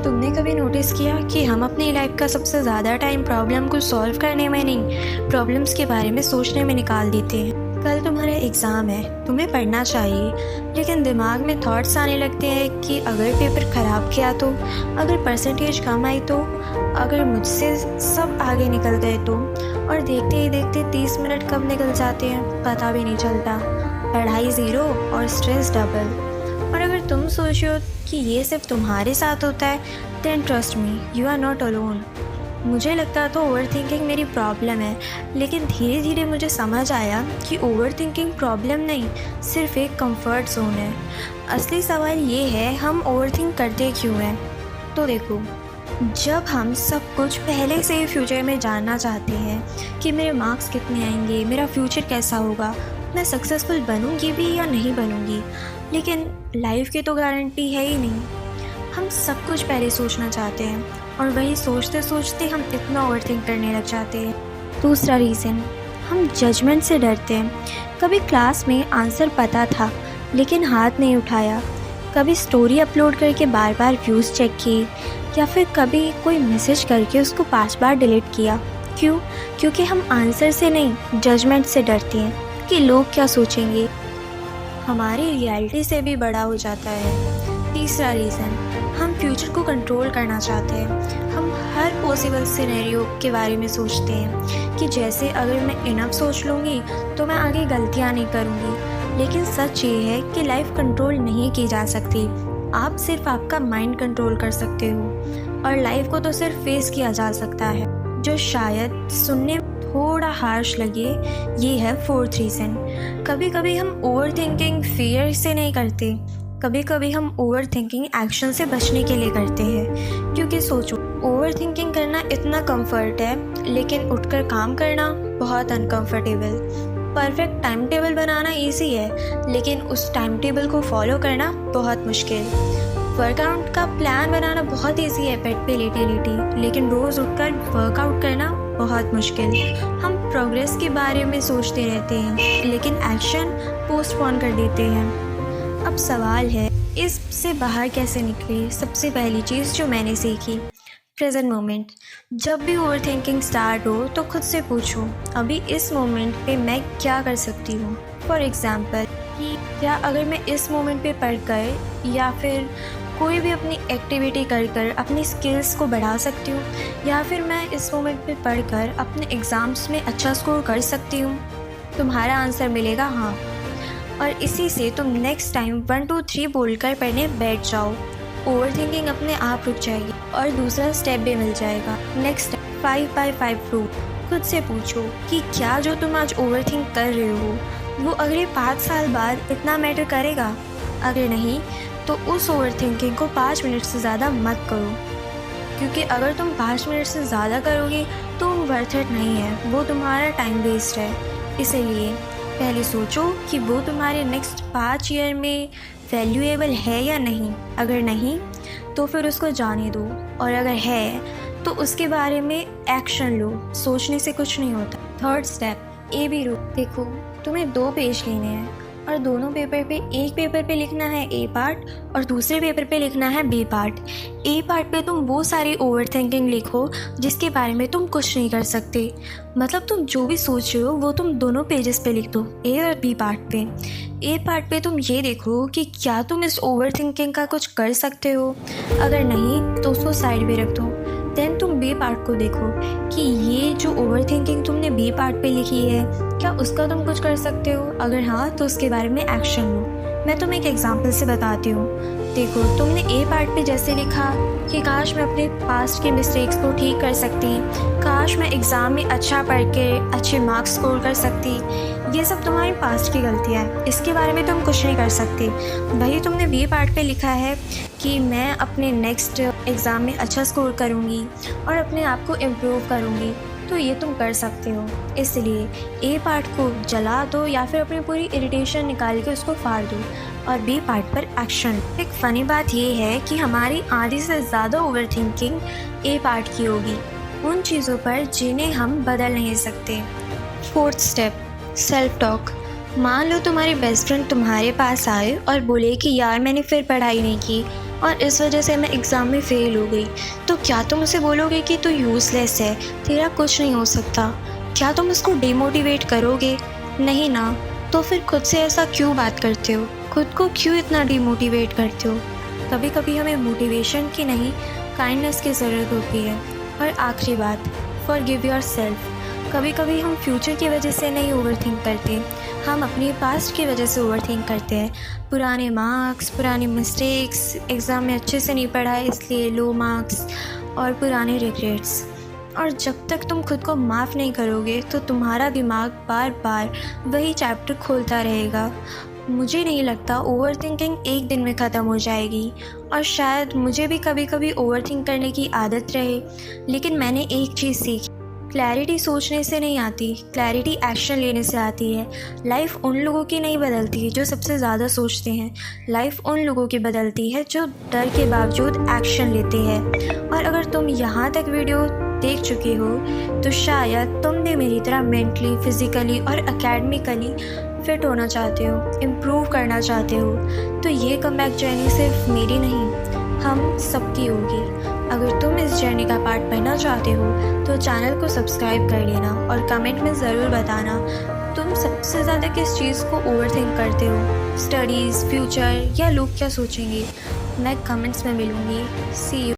तुमने कभी नोटिस किया कि हम अपनी लाइफ का सबसे ज़्यादा टाइम प्रॉब्लम को सॉल्व करने में नहीं, प्रॉब्लम्स के बारे में सोचने में निकाल देते हैं। कल तुम्हारा एग्ज़ाम है, तुम्हें पढ़ना चाहिए, लेकिन दिमाग में थॉट्स आने लगते हैं कि अगर पेपर ख़राब किया तो, अगर परसेंटेज कम आई तो, अगर मुझसे सब आगे निकल गए तो। और देखते ही देखते 30 मिनट कब निकल जाते हैं पता भी नहीं चलता। पढ़ाई ज़ीरो और स्ट्रेस डबल। और अगर तुम सोचो कि ये सिर्फ तुम्हारे साथ होता है, then trust me, you are not alone. मुझे लगता था ओवर थिंकिंग मेरी प्रॉब्लम है, लेकिन धीरे धीरे मुझे समझ आया कि ओवर थिंकिंग प्रॉब्लम नहीं, सिर्फ एक कंफर्ट जोन है। असली सवाल ये है, हम ओवर थिंक करते क्यों हैं। तो देखो, जब हम सब कुछ पहले से ही फ्यूचर में जानना चाहते हैं कि मेरे मार्क्स कितने आएंगे, मेरा फ्यूचर कैसा होगा, मैं सक्सेसफुल बनूंगी भी या नहीं बनूंगी, लेकिन लाइफ की तो गारंटी है ही नहीं। हम सब कुछ पहले सोचना चाहते हैं और वही सोचते सोचते हम इतना ओवरथिंक करने लग जाते हैं। दूसरा रीज़न, हम जजमेंट से डरते हैं। कभी क्लास में आंसर पता था लेकिन हाथ नहीं उठाया, कभी स्टोरी अपलोड करके बार बार व्यूज़ चेक किए, या फिर कभी कोई मैसेज करके उसको 5 बार डिलीट किया। क्यों? क्योंकि हम आंसर से नहीं, जजमेंट से डरते हैं कि लोग क्या सोचेंगे। हमारी रियलिटी से भी बड़ा हो जाता है। तीसरा रीज़न, हम फ्यूचर को कंट्रोल करना चाहते हैं। हम हर पॉसिबल सिनेरियो के बारे में सोचते हैं कि जैसे अगर मैं इनफ सोच लूँगी तो मैं आगे गलतियाँ नहीं करूँगी। लेकिन सच ये है कि लाइफ कंट्रोल नहीं की जा सकती, आप सिर्फ आपका माइंड कंट्रोल कर सकते हो। और लाइफ को तो सिर्फ फेस किया जा सकता है। जो शायद सुनने थोड़ा हार्श लगे, ये है फोर्थ रीज़न। कभी कभी हम ओवर थिंकिंग फियर से नहीं करते, कभी कभी हम ओवर थिंकिंग एक्शन से बचने के लिए करते हैं। क्योंकि सोचो, ओवर थिंकिंग करना इतना कंफर्ट है, लेकिन उठकर काम करना बहुत अनकंफर्टेबल। परफेक्ट टाइम टेबल बनाना ईजी है, लेकिन उस टाइम टेबल को फॉलो करना बहुत मुश्किल। वर्कआउट का प्लान बनाना बहुत ईजी है बेड पे लेटे लेटे, लेकिन रोज़ उठकर वर्कआउट करना बहुत मुश्किल। हम प्रोग्रेस के बारे में सोचते रहते हैं, लेकिन एक्शन पोस्टपोन कर देते हैं। अब सवाल है, इससे बाहर कैसे निकले। सबसे पहली चीज़ जो मैंने सीखी, प्रेजेंट मोमेंट। जब भी ओवर थिंकिंग स्टार्ट हो तो खुद से पूछो, अभी इस मोमेंट पे मैं क्या कर सकती हूँ। फॉर एग्ज़ाम्पल, कि क्या अगर मैं इस मोमेंट पे पढ़कर या फिर कोई भी अपनी एक्टिविटी कर अपनी स्किल्स को बढ़ा सकती हूँ, या फिर मैं इस मोमेंट पे पढ़कर अपने एग्ज़ाम्स में अच्छा स्कोर कर सकती हूँ। तुम्हारा आंसर मिलेगा हाँ, और इसी से तुम नेक्स्ट टाइम 1 2 3 बोलकर पढ़ने बैठ जाओ। ओवर थिंकिंग अपने आप रुक जाएगी और दूसरा स्टेप भी मिल जाएगा। Next 5 by 5 rule. खुद से पूछो कि क्या जो तुम आज ओवर थिंक कर रहे हो वो अगले 5 साल बाद इतना मैटर करेगा। अगर नहीं तो उस ओवर थिंकिंग को 5 मिनट से ज़्यादा मत करो, क्योंकि अगर तुम 5 मिनट से ज़्यादा करोगे तो वर्थ इट नहीं है, वो तुम्हारा टाइम वेस्ट है। इसीलिए पहले सोचो कि वो तुम्हारे नेक्स्ट 5 ईयर में वैल्यूएबल है या नहीं। अगर नहीं तो फिर उसको जाने दो, और अगर है तो उसके बारे में एक्शन लो। सोचने से कुछ नहीं होता। Third step, A B rule. देखो, तुम्हें 2 पेज लेने हैं और दोनों पेपर पे, एक पेपर पे लिखना है ए पार्ट और दूसरे पेपर पे लिखना है बी पार्ट। ए पार्ट पे तुम वो सारी ओवर थिंकिंग लिखो जिसके बारे में तुम कुछ नहीं कर सकते। मतलब तुम जो भी सोच रहे हो वो तुम दोनों पेजेस पे लिख दो, ए और बी पार्ट पे। ए पार्ट पे तुम ये देखो कि क्या तुम इस ओवर थिंकिंग का कुछ कर सकते हो। अगर नहीं तो उसको साइड पे रख दो। देन तुम बी पार्ट को देखो कि ये जो ओवर थिंकिंग तुमने बी पार्ट पे लिखी है, क्या उसका तुम कुछ कर सकते हो। अगर हाँ तो उसके बारे में एक्शन लो। मैं तुम्हें एक एग्जांपल से बताती हूँ। देखो, तुमने ए पार्ट पे जैसे लिखा कि काश मैं अपने पास्ट के मिस्टेक्स को ठीक कर सकती, काश मैं एग्ज़ाम में अच्छा पढ़ के अच्छे मार्क्स स्कोर कर सकती। ये सब तुम्हारी पास्ट की गलतियाँ हैं, इसके बारे में तुम कुछ नहीं कर सकते। वही तुमने बी पार्ट पे लिखा है कि मैं अपने नेक्स्ट एग्ज़ाम में अच्छा स्कोर करूँगी और अपने आप को इम्प्रूव करूँगी, तो ये तुम कर सकते हो। इसलिए ए पार्ट को जला दो या फिर अपनी पूरी इरिटेशन निकाल के उसको फाड़ दो, और बी पार्ट पर एक्शन। एक फ़नी बात ये है कि हमारी आधी से ज़्यादा ओवर थिंकिंग ए पार्ट की होगी, उन चीज़ों पर जिन्हें हम बदल नहीं सकते। Fourth step, self talk. मान लो तुम्हारी बेस्ट फ्रेंड तुम्हारे पास आए और बोले कि यार मैंने फिर पढ़ाई नहीं की और इस वजह से मैं एग्ज़ाम में फ़ेल हो गई, तो क्या तुम उसे बोलोगे कि तू यूज़लेस है, तेरा कुछ नहीं हो सकता? क्या तुम उसको डिमोटिवेट करोगे? नहीं ना। तो फिर खुद से ऐसा क्यों बात करते हो? खुद को क्यों इतना डिमोटिवेट करते हो? कभी कभी हमें मोटिवेशन की नहीं, काइंडनेस की ज़रूरत होती है। और आखिरी बात, फॉरगिव योरसेल्फ। कभी कभी हम फ्यूचर की वजह से नहीं ओवरथिंक करते, हम अपनी पास्ट की वजह से ओवरथिंक करते हैं। पुराने मार्क्स, पुरानी मिस्टेक्स, एग्ज़ाम में अच्छे से नहीं पढ़ा है इसलिए लो मार्क्स, और पुराने रिग्रेट्स। और जब तक तुम खुद को माफ़ नहीं करोगे तो तुम्हारा दिमाग बार बार वही चैप्टर खोलता रहेगा। मुझे नहीं लगता ओवरथिंकिंग एक दिन में ख़त्म हो जाएगी, और शायद मुझे भी कभी कभी ओवरथिंक करने की आदत रहे, लेकिन मैंने एक चीज़ सीखी, क्लैरिटी सोचने से नहीं आती, क्लैरिटी एक्शन लेने से आती है। लाइफ उन लोगों की नहीं बदलती जो सबसे ज़्यादा सोचते हैं, लाइफ उन लोगों की बदलती है जो डर के बावजूद एक्शन लेते हैं। और अगर तुम यहाँ तक वीडियो देख चुके हो तो शायद तुम भी मेरी तरह मेंटली, फिज़िकली और एकेडमिकली फिट होना चाहते हो, इम्प्रूव करना चाहते हो। तो ये कमबैक जर्नी सिर्फ मेरी नहीं, हम सबकी होगी। अगर तुम इस जर्नी का पार्ट बनना चाहते हो तो चैनल को सब्सक्राइब कर लेना और कमेंट में ज़रूर बताना तुम सबसे ज़्यादा किस चीज़ को ओवरथिंक करते हो, स्टडीज़, फ्यूचर, या लोग क्या सोचेंगे। मैं कमेंट्स में मिलूँगी। सी यू।